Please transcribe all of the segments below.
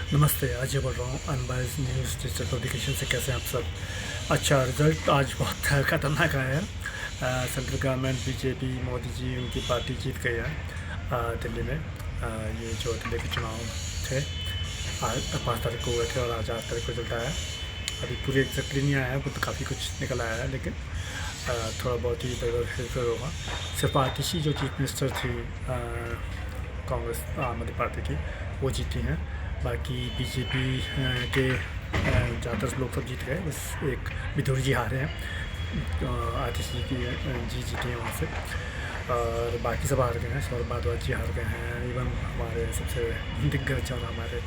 नमस्ते। आज ये बोल रहा हूँ अनबायस्ड न्यूज़ डिजिटल पब्लिकेशन से। कैसे हैं आप सब? अच्छा, रिज़ल्ट आज बहुत ख़तरनाक आया है। Central government BJP Modi ji उनकी पार्टी जीत गई है दिल्ली में। ये जो दिल्ली के चुनाव थे आज 5 तारीख को हुए थे और आज 8 तारीख को रिजल्ट आया है। अभी पूरे एग्जैक्टली नहीं आया है, वो तो काफ़ी कुछ निकल आया है, लेकिन थोड़ा बहुत ही इधर उधर होगा। सिर्फ आतिशी जो चीफ मिनिस्टर थी कांग्रेस आम आदमी पार्टी की, वो जीती हैं। बाकी बीजेपी के ज़्यादातर लोग सब जीत गए, बस एक विदुर जी हारे हैं। आतिशी की जी जीती हैं वहाँ से, और बाकी सब हार गए हैं। सौरभ भारद्वाज जी हार गए हैं। इवन हमारे सबसे दिग्गज और हमारे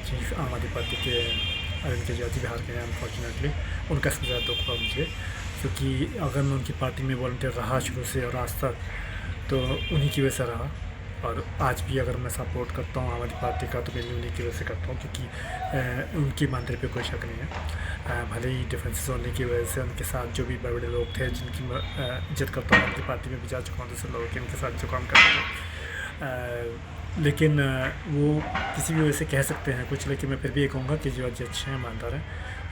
चीफ आम आदमी पार्टी के अरविंद केजरीवाल जी भी हार गए हैं अनफॉर्चुनेटली। उनका सबसे ज़्यादा दुख हुआ मुझे, क्योंकि अगर मैं उनकी पार्टी में वॉलंटियर रहा शुरू से और आज तक, तो उन्हीं की वजह से रहा। और आज भी अगर मैं सपोर्ट करता हूँ आम आदमी पार्टी का, तो मेरी उन्हीं की वजह से करता हूँ, क्योंकि उनकी ईमानदारी पे कोई शक नहीं है। भले ही डिफरेंसेस होने की वजह से उनके साथ जो भी बड़े बड़े लोग थे जिनकी मैं इज्जत करता हूँ, उनकी पार्टी में भी जा चुका हूँ, जैसे लोग उनके साथ जो काम करते थे, लेकिन वो किसी भी वजह से कह सकते हैं कुछ, लेकिन मैं फिर भी ये कहूँगा कि जो अच्छे हैं, ईमानदार हैं,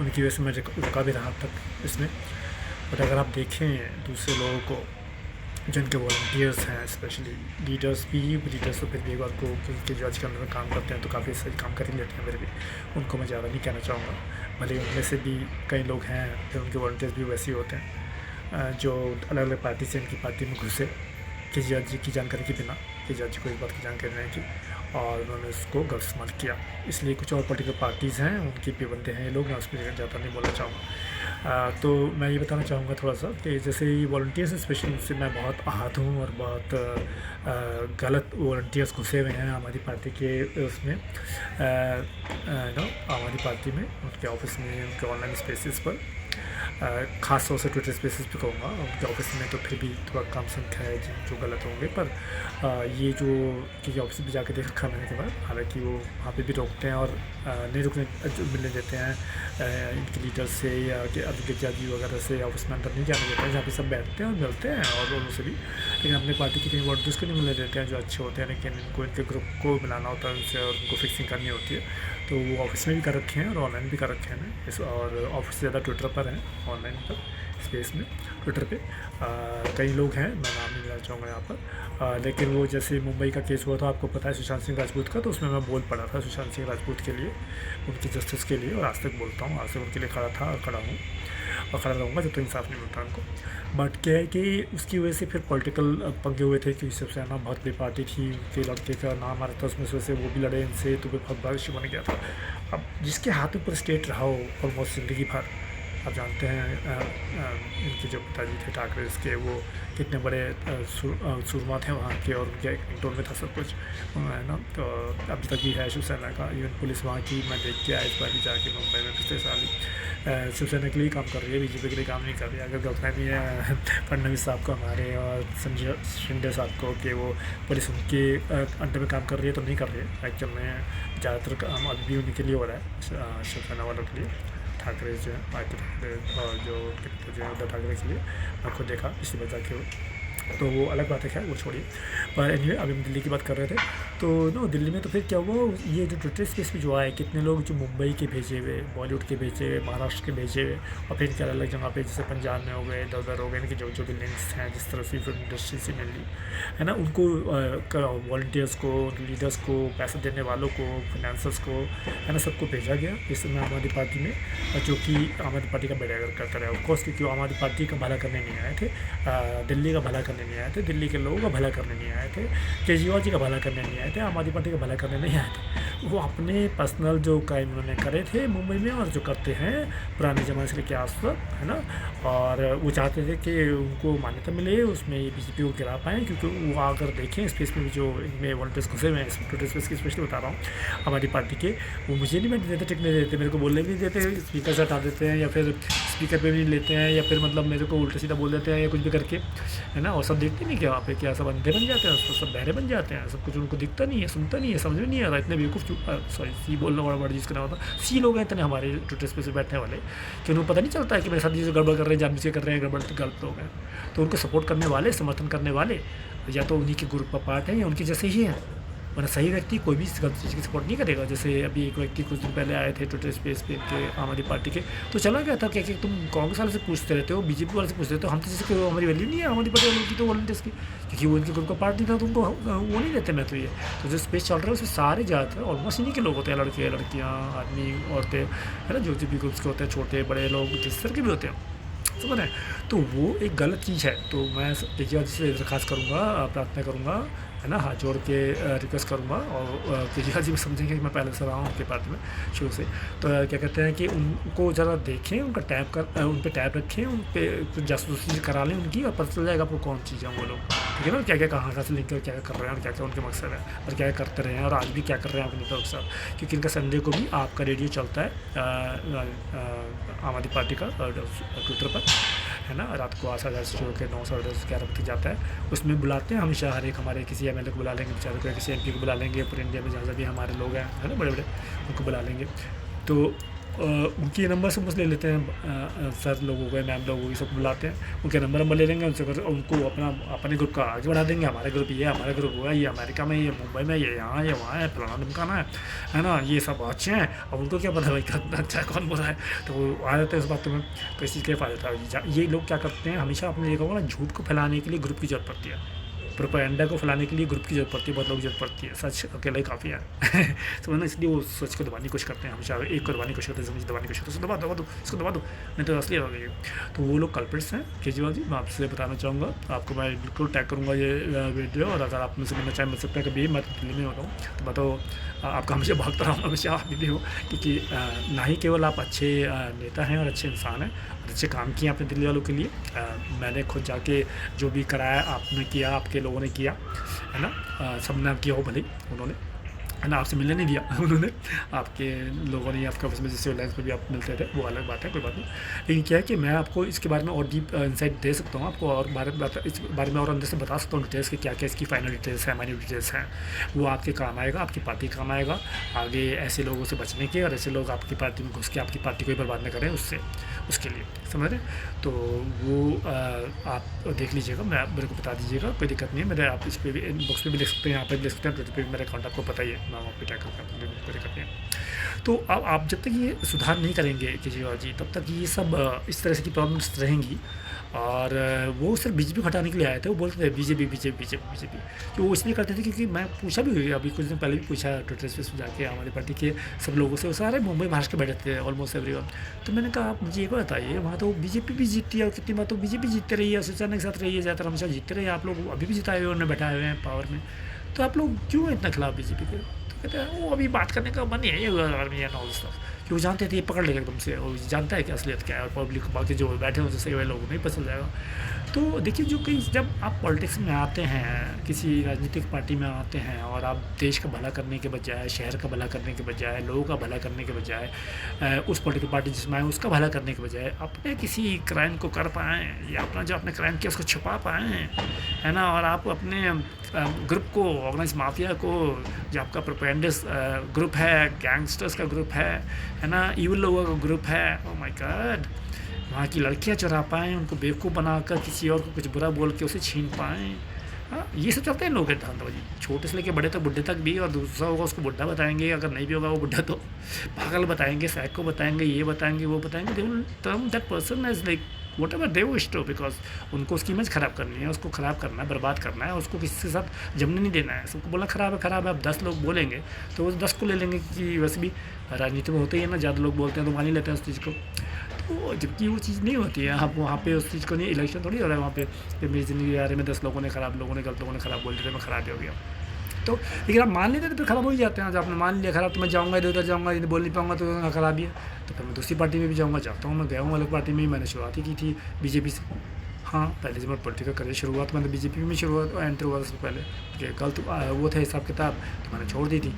उनकी वजह से मैं रुका भी रहा अब तक इसमें। बट अगर आप देखें दूसरे लोगों को, जिनके वॉलंटियर्स हैं, स्पेशली लीडर्स तो फिर भी एक बार को, क्योंकि जो आज के अंदर में काम करते हैं तो काफ़ी सही काम कर ही लेते हैं, फिर भी उनको मैं ज़्यादा नहीं कहना चाहूँगा। भले उनमें से भी कई लोग हैं, फिर उनके वॉलंटियर्स भी वैसे ही होते हैं जो अलग अलग पार्टी से इनकी पार्टी में घुसे केजरीवाल जी की जानकारी के बिना। केजरीवाल जी को इस बात की जानकारी नहीं थी और उन्होंने उसको गलत इस्तेमाल किया। इसलिए कुछ और पॉलिटिकल पार्टीज़ हैं, उनके भी बंदे हैं ये लोग, मैं उस पर ज़्यादा नहीं बोलना चाहूँगा। तो मैं ये बताना चाहूँगा थोड़ा सा कि जैसे वॉलंटियर्स स्पेशली से मैं बहुत आहत हूँ, और बहुत गलत वॉलंटियर्स घुसे हुए हैं आम आदमी पार्टी के उसमें, आम आदमी पार्टी में, उनके ऑफिस में, उनके ऑनलाइन स्पेसिस पर, ख़ास तौर से ट्विटर स्पेसिस पे कहूँगा। उनके ऑफिस में तो फिर भी थोड़ा कम संख्या है जो गलत होंगे, पर ये जो कि ऑफिस भी जाके देख रखा मैंने के बाद, हालांकि वो वहाँ पे भी रोकते हैं और नहीं रुकने मिलने देते हैं इनके लीडर से या अरविंद केजरीवाल जी वगैरह से। ऑफिस में अंदर नहीं जाने देते हैं, जहाँ पे सब बैठते हैं और मिलते हैं और उनसे भी, लेकिन अपने पार्टी के कई वोटर्स को नहीं मिलने देते हैं जो अच्छे होते हैं, लेकिन इनको इनके ग्रुप को मिलाना होता है उनसे और उनको फिक्सिंग करनी होती है। तो वो ऑफिस में भी कर रखे हैं और ऑनलाइन भी कर रखे हैं इस, और ऑफिस से ज़्यादा ट्विटर पर हैं, ऑनलाइन पर स्पेस में ट्विटर पे कई लोग हैं, मैं नाम नहीं लेना चाहूँगा यहाँ पर। लेकिन वो जैसे मुंबई का केस हुआ था, आपको पता है, सुशांत सिंह राजपूत का, तो उसमें मैं बोल पड़ा था सुशांत सिंह राजपूत के लिए, उनकी जस्टिस के लिए, और आज तक बोलता हूँ, आज तक उनके लिए खड़ा था और खड़ा हूँ और खड़ा रहूँगा जब तक इंसाफ नहीं मिलता उनको। बट क्या है कि उसकी वजह से फिर पॉलिटिकल पंगे हुए थे, क्योंकि सबसे ना बहुत बड़ी पार्टी थी, उनके लड़के का नाम आ रहा था उसमें से, वजह से वो भी लड़े इनसे, तो फिर बहुत बड़ा इशू बन गया था। अब जिसके हाथ ऊपर स्टेट रहा हो ऑलमोस्ट ज़िंदगी भर, आप जानते हैं इनके जो पिताजी थे ठाकरे के, वो कितने बड़े सूरमा थे वहाँ के, और उनके टोन में था सब कुछ, है ना। तो अभी तक भी है शिवसेना का, इवन पुलिस वहाँ की मैं देख के आया इस बार भी जाके मुंबई में पिछले साल ही, शिवसेना के लिए काम कर रही है, बीजेपी के लिए काम नहीं कर रही है। अगर गलतफहमी है फडनवीस साहब को, हमारे, और संजय शिंदे साहब को, कि वो पुलिस उनके अंडर में काम कर रही है, तो नहीं कर रही है। एक्चुअल में ज़्यादातर काम अभी भी उन्हीं के लिए हो रहा है, शिवसेना वालों के लिए, ठाकरे जो है, आदित्य ठाकरे और जो उद्धव ठाकरे के लिए। मैं खुद देखा पिछली बार जाके, तो वो अलग बात है, खैर वो छोड़िए। पर एनीवे अभी हम दिल्ली की बात कर रहे थे, तो नो दिल्ली में तो फिर क्या हुआ, ये जो ट्विटर स्पेस में जो आए, कितने लोग जो मुंबई के भेजे हुए, बॉलीवुड के भेजे हुए, महाराष्ट्र के भेजे हुए, और फिर क्या अलग जगह पे जैसे पंजाब में हो गए, इधर उधर हो गए, इनके जो जो भी लिंक्स हैं जिस तरह से फिल्म इंडस्ट्री से मिली है ना, उनको वॉल्टियर्स को, लीडर्स को, पैसे देने वालों को, फाइनेंसर्स को, है ना, सबको भेजा गया इस समय आम आदमी पार्टी में, जो कि आम आदमी पार्टी का बेड़ागर करता रहा ऑफकोर्स, क्योंकि आम आदमी पार्टी का भला करने नहीं आए थे, दिल्ली का भला करने नहीं आए थे, दिल्ली के लोगों का भला करने नहीं आए थे, केजरीवाल जी का भला करने नहीं आए थे, आम आदमी पार्टी का भला करने नहीं आए थे। वो अपने पर्सनल जो क्राइम उन्होंने करे थे मुंबई में, और जो करते हैं पुराने ज़माने से लेकर आज तक, है ना, और वो चाहते थे कि उनको मान्यता मिले, उसमें बीजेपी को गिरा पाएँ, क्योंकि वो अगर देखें स्पेस में जो इनमें वॉलंटियर्स घुसे हुए हैं, ट्विटर स्पेस की स्पेशली बता रहा हूँ, हमारी पार्टी के, वो मुझे नहीं बैठने देते, टिकने देते, मेरे को बोलने भी नहीं देते, स्पीकर से हटा देते हैं, या फिर स्पीकर पे भी लेते हैं, या फिर मतलब मेरे को उल्टा सीधा बोल देते हैं, या कुछ भी करके, है ना। और सब देखते नहीं क्या वहाँ पे, क्या सब अंधे बन जाते हैं, सब बहरे बन जाते हैं, सब कुछ उनको दिखता नहीं है, सुनता नहीं है, समझ में नहीं आ रहा, इतने बेवकूफ़, सॉरी सी बोलना बड़ा बड़ा जिसका नाम होता, सी लोग हैं इतने हमारे ट्विटर स्पेस पे बैठने वाले, कि उनको पता नहीं चलता है कि मेरे साथ ये जो गड़बड़ कर रहे हैं, जानबूझ के कर रहे हैं गड़बड़, गलत लोग हैं। तो उनको सपोर्ट करने वाले, समर्थन करने वाले, या तो उन्हीं के ग्रुप का पार्ट है या उनके जैसे ही हैं, वरना सही व्यक्ति कोई भी गलत चीज़ की सपोर्ट नहीं करेगा। जैसे अभी एक व्यक्ति कुछ दिन पहले आए थे ट्विटर स्पेस पे इनके आम आदमी पार्टी के, तो चला गया था क्या कि तुम कांग्रेस वाले से पूछते रहते हो, बीजेपी वाले से पूछते रहते हो, हम तो जैसे कि हमारी वैल्यू नहीं है आम आदमी पार्टी वालों की तो वॉलंटियर्स की, क्योंकि वो इनके ग्रुप का पार्टी था तो उनको वो नहीं देते। मैं तो ये तो जो स्पेस चल रहा है उसमें सारे ज़्यादातर ऑलमोस्ट इन्हीं के लोग होते हैं, लड़के लड़कियाँ आदमी औरतें है ना, जो भी ग्रुप्स के होते हैं, छोटे बड़े लोग जिस तरह के भी होते हैं, समझ रहे हैं। तो वो एक गलत चीज़ है। तो मैं केजरीवाल जी से दरख्वास्त करूँगा, प्रार्थना करूँगा, है ना, हाथ जोड़ के रिक्वेस्ट करूँगा। और केजरीवाल जी भी समझेंगे कि मैं पहले से रहा हूँ उनके पार्टी में शुरू से। तो क्या कहते हैं कि उनको ज़रा देखें, उनका टैब कर उन पर टैब रखें, उन पर कुछ जासूसी करा लें उनकी, और पता चल जाएगा आपको कौन चीज़ है वो लोग, ठीक है ना, क्या क्या कहाँ से लिंक कर क्या क्या कर रहे हैं और क्या क्या उनके मकसद है और क्या क्या करते रहे हैं और आज भी क्या कर रहे हैं आपके नेता साहब। क्योंकि इनका संडे को भी आपका रेडियो चलता है आम आदमी पार्टी का ट्विटर पर, है ना, रात को 8 से शुरू के 9 साढ़े 10 11 बजे जाता है। उसमें बुलाते हैं हमेशा, हर एक हमारे किसी एमएलए को बुला लेंगे, बेचारे को किसी एमपी को बुला लेंगे, पूरे इंडिया में जहाँ भी हमारे लोग हैं, है ना, बड़े बड़े, उनको बुला लेंगे। तो उनके नंबर से मुझे ले लेते हैं, सर लोग हो गए, मैम लोग हो गए, सब बुलाते हैं, उनके नंबर ले लेंगे, उनसे उनको अपने ग्रुप का आगे बढ़ा देंगे। हमारे ग्रुप ये, हमारा ग्रुप हुआ, ये अमेरिका में, ये मुंबई में, ये यहाँ, ये वहाँ है, फलाना ढमकाना है ना, ये सब अच्छे हैं। अब उनको क्या पता भाई कितना अच्छा है, कौन बुरा है, तो वो आ जाते हैं उस बात में। तो इस चीज़ का फ़ायदा था। ये लोग क्या करते हैं, हमेशा अपने देखा होगा ना, झूठ को फैलाने के लिए ग्रुप की जरूरत पड़ती है, प्रोपेगेंडा को फैलाने के लिए ग्रुप की जरूरत पड़ती है, बहुत लोग की जरूरत पड़ती है। सच अकेला ही काफ़ी है समझना, इसलिए वो सच को दबाने की कोशिश करते हैं हमेशा, एक को दबाने की कोशिश करते हैं, समझ दबाने की कोशिश करते हैं, दबा दो इसको दबा दो, नहीं तो असली हो गई। तो वो लोग कल्प्रिट्स हैं। केजरीवाल जी, मैं आपसे बताना चाहूँगा, आपको मैं बिल्कुल टैग करूँगा ये वीडियो, और अगर आप मुझसे मिलना चाहें मिल सकता है कभी। मैं दिल्ली में होता हूँ, तो मैं तो आपका हमेशा भागता रहा हूँ, हमेशा आप भी हो, क्योंकि ना ही केवल आप अच्छे नेता हैं और अच्छे इंसान हैं, अच्छे काम किए अपने दिल्ली वालों के लिए। मैंने खुद जाके जो भी कराया आपने किया, आपके लोगों ने किया, है ना, सबने किया हो भले उन्होंने, है ना, आपसे मिलने नहीं दिया उन्होंने, आपके लोगों ने आपके ऑफिस में जैसे लाइन्स पर भी आप मिलते थे, वो अलग बात है, कोई बात नहीं। लेकिन क्या है कि मैं आपको इसके बारे में और डीप इंसाइट दे सकता हूँ आपको, और इस बारे में और अंदर से बता सकता हूँ डिटेल्स कि क्या क्या इसकी फाइनल डिटेल्स है, माइन्यूट डिटेल्स हैं। वो आपके काम आएगा, आपकी पार्टी काम आएगा आगे ऐसे लोगों से बचने के, और ऐसे लोग आपकी पार्टी में घुस के आपकी पार्टी को ही बर्बाद न करें उसके लिए, समझ रहे। तो वो आप देख लीजिएगा, मेरे को बता दीजिएगा, कोई दिक्कत नहीं है। मेरे आप इस पर भी इनबॉक्स पे भी लिख सकते हैं, यहाँ पर भी लिख सकते हैं, ट्विटर पर भी मेरा अकाउंट आपको पता ही है, मैं वहाँ पर टैग करके कोई दिक्कत नहीं है। तो अब आप जब तक ये सुधार नहीं करेंगे केजरीवाल जी, तब तक ये सब इस तरह से की प्रॉब्लम्स रहेंगी। और वो सिर्फ बीजेपी हटाने के लिए आए थे, वो बोलते थे बीजेपी बीजेपी बीजेपी बीजेपी, कि वो इसलिए करते थे क्योंकि मैं पूछा भी हुई, अभी कुछ दिन पहले भी पूछा ट्विटर पे जाके हमारी पार्टी के सब लोगों से, वो सारे मुंबई महाराष्ट्र के बैठे थे ऑलमोस्ट एवरीवन। तो मैंने कहा आप मुझे एक बार बताइए, वहाँ तो बीजेपी भी जीतती है और कितनी बार तो बीजेपी जीतते रही है, शिवसेना के साथ रही है, ज़्यादातर हमेशा जीतते रहे, आप लोग अभी भी जिताए हुए उन्हें बैठाए हुए हैं पावर में, तो आप लोग क्यों इतना खिलाफ बीजेपी के। तो कहते हैं वो अभी बात करने का मन नहीं है, ये आर्मी एंड ऑल स्टफ, कि वो जानते थे ये पकड़ लेगा एकदम से, और जानता है कि असलियत क्या है, और पब्लिक बाकी जो बैठे हुए सही हुए लोगों नहीं पसंद जाएगा। तो देखिए, जो कहीं जब आप पॉलिटिक्स में आते हैं, किसी राजनीतिक पार्टी में आते हैं, और आप देश का भला करने के बजाय, शहर का भला करने के बजाय, लोगों का भला करने के बजाय, उस पॉलिटिकल पार्टी जिसमें आए उसका भला करने के बजाय अपने किसी क्राइम को कर पाएँ, या अपना जो आपने क्राइम किया उसको छुपा पाएँ, है ना, और आप अपने ग्रुप को, ऑर्गेनाइज माफिया को, जो आपका प्रोपेगेंडिस्ट ग्रुप है, गैंगस्टर्स का ग्रुप है ना, इविल लोगों का ग्रुप है, ओह माय गॉड, वहाँ की लड़कियाँ चुरा पाएँ, उनको बेवकूफ़ बनाकर किसी और को कुछ बुरा बोल के उसे छीन पाएँ। हाँ, ये सब चलते हैं लोग के धांधबाजी, छोटे से लेके बड़े तक, बुढ़े तक भी, और दूसरा होगा उसको बुढ़ा बताएंगे, अगर नहीं भी होगा वो बुढ़ा तो पागल बताएंगे, साइको बताएंगे, ये बताएंगे, वो बताएंगे, they will term that person as like whatever they wish to, because उनको उसकी इमेज ख़राब करनी है, उसको ख़राब करना है, बर्बाद करना है, उसको किसी के साथ जमने नहीं देना है, सबको बोलना ख़राब है। अब 10 लोग बोलेंगे तो वो 10 को ले लेंगे, कि वैसे भी राजनीति में होते ही है ना, ज़्यादा लोग बोलते हैं तो मान ही लेते हैं उस चीज़ को। तो जबकि वो चीज़ नहीं होती है, आप वहाँ पे उस चीज़ को नहीं, इलेक्शन थोड़ी हो रहा है वहाँ पे मेरी ज़िंदगी के बारे में 10 लोगों ने गलत लोगों ने ख़राब बोल दिया, मैं ख़राब हो गया। तो लेकिन आप मान लेते तो फिर ख़राब हो ही जाते हैं। जब आपने मान लिया ख़राब, तो मैं जाऊँगा इधर उधर जाऊँगा, यदि बोल नहीं पाऊँगा तो ख़राब ही है, तो फिर मैं दूसरी पार्टी में भी जाता हूँ। मैं गया हूँ अलग पार्टी में, मैंने शुरुआत ही की थी बीजेपी से। हाँ, पहले जब मैं पॉलिटिकल करियर शुरुआत मैंने बीजेपी में एंटर हुआ उससे पहले, कि गलत वो था हिसाब किताब, तो मैंने छोड़ दी थी,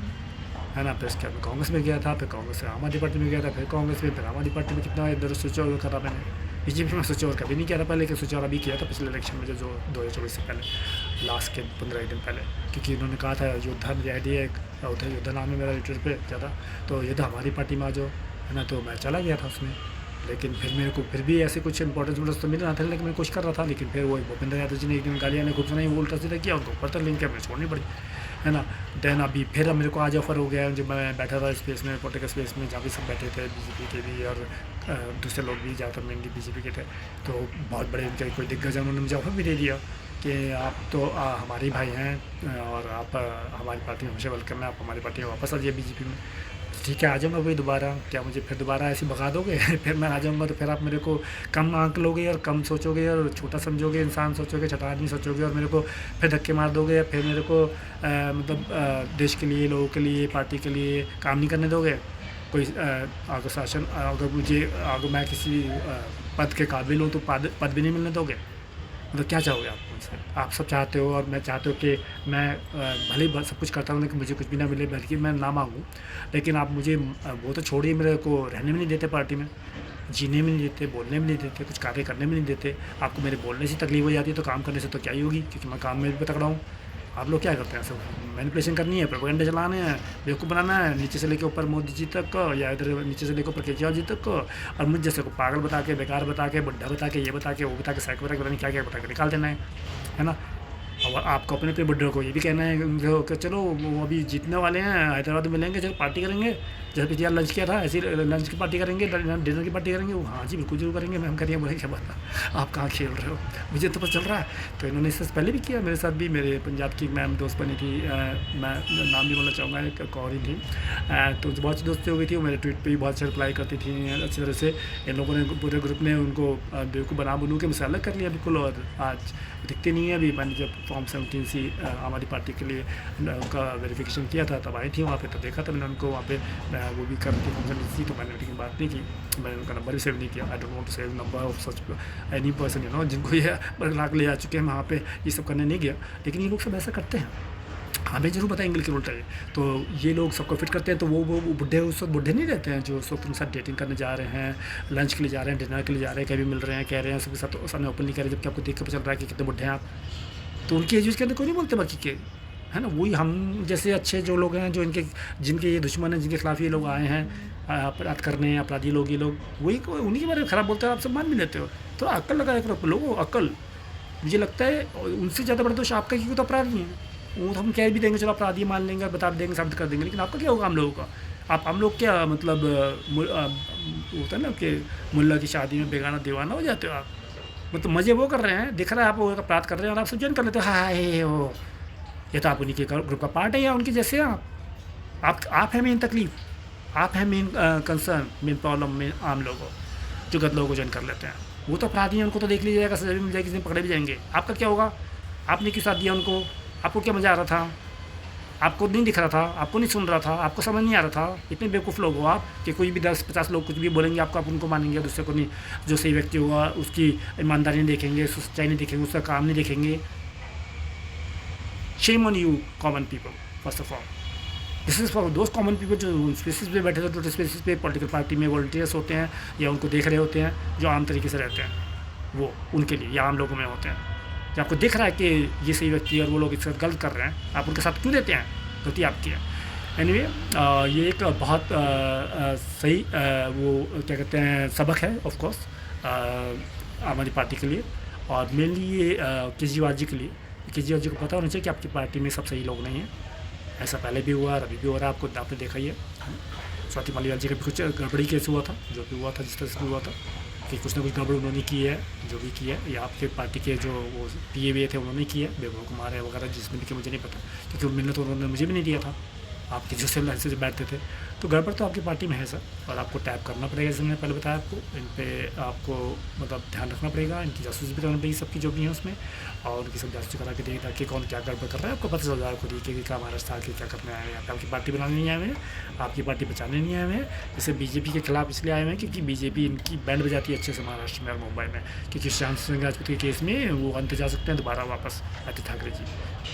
है ना। फिर उसके बाद मैं कांग्रेस में गया था, फिर कांग्रेस से आम आदमी पार्टी में गया था, फिर कांग्रेस में, फिर आम आदमी पार्टी में कितना इधर स्विच ओवर करा मैंने। बीजेपी में स्विच ओवर कभी नहीं किया था पहले, कि स्विच ओवर अभी किया था पिछले इलेक्शन में, जो 2024 से पहले, लास्ट के 15 दिन पहले, क्योंकि इन्होंने कहा था योद्धा मेरी आईडी है, योद्धा नाम है मेरा ट्विटर पे ज़्यादा, तो योद्धा हमारी पार्टी में आ जाओ, है ना। तो मैं चला गया था उसमें, लेकिन फिर मेरे को फिर भी ऐसे कुछ इंपॉर्टेंस तो मिल रहा था, लेकिन मैं कुछ कर रहा था, लेकिन फिर वो भूपेंद्र यादव जी ने एक दिन गालियाँ ने खूब सुनाई, वो उल्टा सीधा किया, उनको ऊपर तक लिंक किया, मैं छोड़नी पड़ी, है ना। देन अभी फिर मेरे को आज ऑफर हो गया है, जब मैं बैठा था स्पेस में, पॉलिटिकल स्पेस में, जहाँ भी सब बैठे थे बीजेपी के भी और दूसरे लोग भी, ज़्यादातर मेनली बीजेपी के थे। तो बहुत बड़े उनके कोई दिग्गज हैं, उन्होंने मुझे ऑफर भी दे दिया कि आप तो हमारे भाई हैं और आप हमारी पार्टी में हमेशा वेलकम है, आप हमारी पार्टी में वापस आ जाइए बीजेपी में। ठीक है, आ जाऊँगा वही दोबारा, क्या मुझे फिर दोबारा ऐसे भगा दोगे? फिर मैं आ जाऊँगा तो फिर आप मेरे को कम आंक लोगे और कम सोचोगे और छोटा समझोगे, इंसान सोचोगे, छोटा आदमी सोचोगे और मेरे को फिर धक्के मार दोगे, या फिर मेरे को मतलब देश के लिए, लोगों के लिए, पार्टी के लिए काम नहीं करने दोगे। कोई अगर शासन, अगर मुझे, अगर मैं किसी पद के काबिल हूँ तो पद भी नहीं मिलने दोगे। मतलब क्या चाहोगे आप मुझसे? आप सब चाहते हो और मैं चाहते हो कि मैं भले ही सब कुछ करता हूँ लेकिन मुझे कुछ भी ना मिले, बल्कि मैं ना मांगूँ, लेकिन आप मुझे वो तो छोड़िए, मेरे को रहने में नहीं देते पार्टी में, जीने में नहीं देते, बोलने में नहीं देते, कुछ कार्य करने में नहीं देते। आपको मेरे बोलने से तकलीफ हो जाती है तो काम करने से तो क्या ही होगी, क्योंकि मैं काम में भी तगड़ा हूँ। आप लोग क्या करते हैं? सब मैनिपुलेशन करनी है, प्रोपेगेंडा चलाने हैं, बेवकूफ़ बनाना है, नीचे से लेके ऊपर मोदी जी तक, या इधर नीचे से लेके ऊपर केजरीवाल जी तक, और मुझ जैसे को पागल बता के, बेकार बता के, बुढ़ा बता के, ये बता के, वो बता के, साइको बता के, पता नहीं क्या क्या बता के निकाल देना है ना। और आपको अपने बुड्ढे को ये भी कहना है कि चलो वो अभी जीतने वाले हैं, हैदराबाद में मिलेंगे, चलो पार्टी करेंगे, जैसे पिछले लंच किया था ऐसे लंच की पार्टी करेंगे, डिनर की पार्टी करेंगे। वो हाँ जी बिल्कुल जरूर करेंगे, मैम करिए, बोले क्या बात है, आप कहाँ खेल रहे हो, मुझे तो पता चल रहा है। तो इन्होंने इससे पहले भी किया मेरे साथ भी, मेरे पंजाब की मैम दोस्त बनी थी, मैं नाम भी बोलना चाहूँगा, एक कौरी थी, तो बहुत सी दोस्ती हो गई थी, वो मेरे ट्वीट पर भी बहुत अच्छे रिप्लाई करती थी अच्छी तरह से। इन लोगों ने, पूरे ग्रुप ने उनको बेवकूफ़ बना बनू के मुझसे अलग कर लिया बिल्कुल, और आज दिखते नहीं है। अभी मैंने जब फॉर्म 17 सी आम आदमी पार्टी के लिए उनका वेरिफिकेशन किया था तब आई थी वहाँ पे, तब देखा था मैंने उनको वहाँ पे, वो भी कर रही थी फॉर्म 17 सी, तो मैंने उनकी बात नहीं की, मैंने उनका नंबर भी सेव नहीं किया। I don't want to save number of such any person, जिनको ये लाख ले आ चुके हैं, वहाँ पे ये सब करने नहीं गया। लेकिन ये लोग सब ऐसा करते हैं, हमें जरूर बताएंगे लेकिन उल्टा ये, तो ये लोग सबको फिट करते हैं। तो वो बुढ़े उस वक्त बुढ़े नहीं रहते हैं जो उस वक्त उनके साथ डेटिंग करने जा रहे हैं, लंच के लिए जा रहे हैं, डिनर के लिए जा रहे हैं, कभी मिल रहे हैं, कह रहे हैं सबके साथ, सामने ओपन नहीं कह रहे, जबकि आपको देख कर पता चल रहा है कि कितने बुढ़े हैं आप। तो उनकी एज के अंदर कोई नहीं बोलते बाकी के, है ना। वही हम जैसे अच्छे जो लोग हैं, जो इनके, जिनके ये दुश्मन हैं, जिनके खिलाफ ये लोग आए हैं अपराध करने, अपराधी लोग ये लोग, वही उन्हीं के बारे में ख़राब बोलते हैं, आप सब मान भी लेते हो। तो अक्ल लगाया करो लोगों, अक्ल। मुझे लगता है उनसे ज़्यादा बड़ा दोष आपका, क्योंकि तो अपराधी हैं। वो तो हम कह भी देंगे चलो अपराधी मान लेंगे, बता देंगे, साबित कर देंगे, लेकिन आपका क्या होगा हम लोगों का? आप हम लोग क्या मतलब होता है ना कि मुल्ला की शादी में बेगाना दीवाना हो जाते हो आप। मतलब मज़े वो कर रहे हैं, दिख रहा है आप वो अपराध कर रहे हैं और आप सब जन कर लेते हो, हाँ हो, ये तो आप उन्हीं के ग्रुप का पार्ट है या उनके जैसे हैं आप हैं मेन तकलीफ, आप हैं मेन कंसर्न, मेन प्रॉब्लम में आम लोगों, जो गलत लोगों को जन कर लेते हैं। वो तो अपराधी हैं, उनको तो देख लीजिए जाएगा, सजा भी मिल जाएगी, किसी दिन पकड़े भी जाएंगे। आपका क्या होगा? आपने क्यों साथ दिया उनको? आपको क्या मज़ा आ रहा था? आपको नहीं दिख रहा था, आपको नहीं सुन रहा था, आपको समझ नहीं आ रहा था? इतने बेवकूफ़ लोग हो आप कि कोई भी 10-50 लोग कुछ भी बोलेंगे आपको, आप उनको मानेंगे, दूसरे को नहीं। जो सही व्यक्ति होगा उसकी ईमानदारी नहीं देखेंगे, सच्चाई नहीं देखेंगे, उसका काम नहीं देखेंगे। Shame on you common people, first of all. This is for those common people जो स्पेसिस पे बैठे होते हैं, स्पेसिस पे पॉलिटिकल पार्टी में वॉलंटियर्स होते हैं या उनको देख रहे होते हैं, जो आम तरीके से रहते हैं, वो उनके लिए, या आम लोगों में होते हैं। जब आपको दिख रहा है कि ये सही व्यक्ति और वो लोग इसके साथ गलत कर रहे हैं, आप उनके साथ क्यों देते हैं? गलती आपकी है। एनीवे ये एक बहुत सही वो क्या कहते हैं सबक है ऑफ कोर्स हमारी पार्टी के लिए, और मेनली ये केजरीवाल जी के लिए। केजरीवाल जी को पता होना चाहिए कि आपकी पार्टी में सब सही लोग नहीं हैं। ऐसा पहले भी हुआ, अभी भी हो रहा है, आपने देखा ही है। स्वाति मालीवाल जी का भी कुछ गड़बड़ी केस हुआ था, जो भी हुआ था, जिस तरह से हुआ था कि कुछ ना कुछ गड़बड़ उन्होंने की है, जो भी की है, या आपके पार्टी के जो वो PA थे उन्होंने की है, बेगम कुमार है वगैरह, जिसमें भी कि मुझे नहीं पता, क्योंकि मिलने तो उन्होंने मुझे भी नहीं दिया था, आपके जो सेल से बैठते थे। तो गड़बड़ तो आपकी पार्टी में है सर, और आपको टैप करना पड़ेगा, जैसे मैंने पहले बताया आपको। इन पर आपको मतलब ध्यान रखना पड़ेगा, इनकी जासूसी भी करनी पड़ेगी सबकी जो भी है उसमें, और उनकी सब जासूसी करा के देखा कि कौन क्या गड़बड़ कर रहा है, आपको पता चल जाएगा खुद ही कि क्या महाराष्ट्र के क्या करने आए हैं। आपकी पार्टी बनाने नहीं आए हुए हैं, आपकी पार्टी बचाने नहीं आए हुए हैं। जैसे बीजेपी के खिलाफ इसलिए आए हुए हैं क्योंकि बीजेपी इनकी बैंड बजाती है अच्छे से महाराष्ट्र में और मुंबई में, क्योंकि सुशांत सिंह राजपूत के केस में वो अंत जा सकते हैं दोबारा वापस आदित्य ठाकरे जी,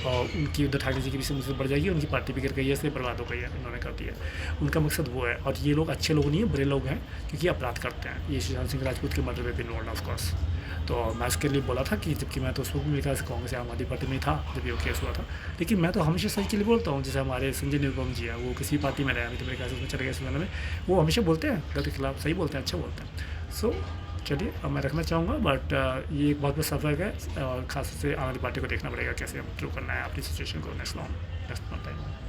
और उनकी उद्धव ठाकरे जी की भी समस्या बढ़ जाएगी, उनकी पार्टी भी गिर गई है, इसलिए बर्बाद हो गई है, इन्होंने कर दिया। उनका मकसद वो है, और ये लोग अच्छे लोग नहीं हैं, बुरे लोग हैं, क्योंकि अपराध करते हैं। ये सुशांत सिंह राजपूत के मर्डर में भी इन्वॉल्व ऑफ कोर्स। तो मैं उसके लिए बोला था कि जबकि मैं तो उस वक्त मेरे ख्याल से कांग्रेस या आम आदमी पार्टी में था जब ये केस हुआ था, लेकिन मैं तो हमेशा सही के लिए बोलता हूँ। जैसे हमारे संजय निरुपम जी हैं, वो किसी पार्टी में रहे, अभी तो मेरे ख्याल से उसमें चले गए सुनने में, वो हमेशा बोलते हैं गलत के खिलाफ सही बोलते हैं, अच्छा बोलते हैं। सो चलिए, अब मैं रखना चाहूँगा, बट ये एक बहुत बड़ा सफ़र है, और खास से आम आदमी पार्टी को देखना पड़ेगा कैसे इम्प्रूव करना है अपनी सिचुएशन को next long. Next month time.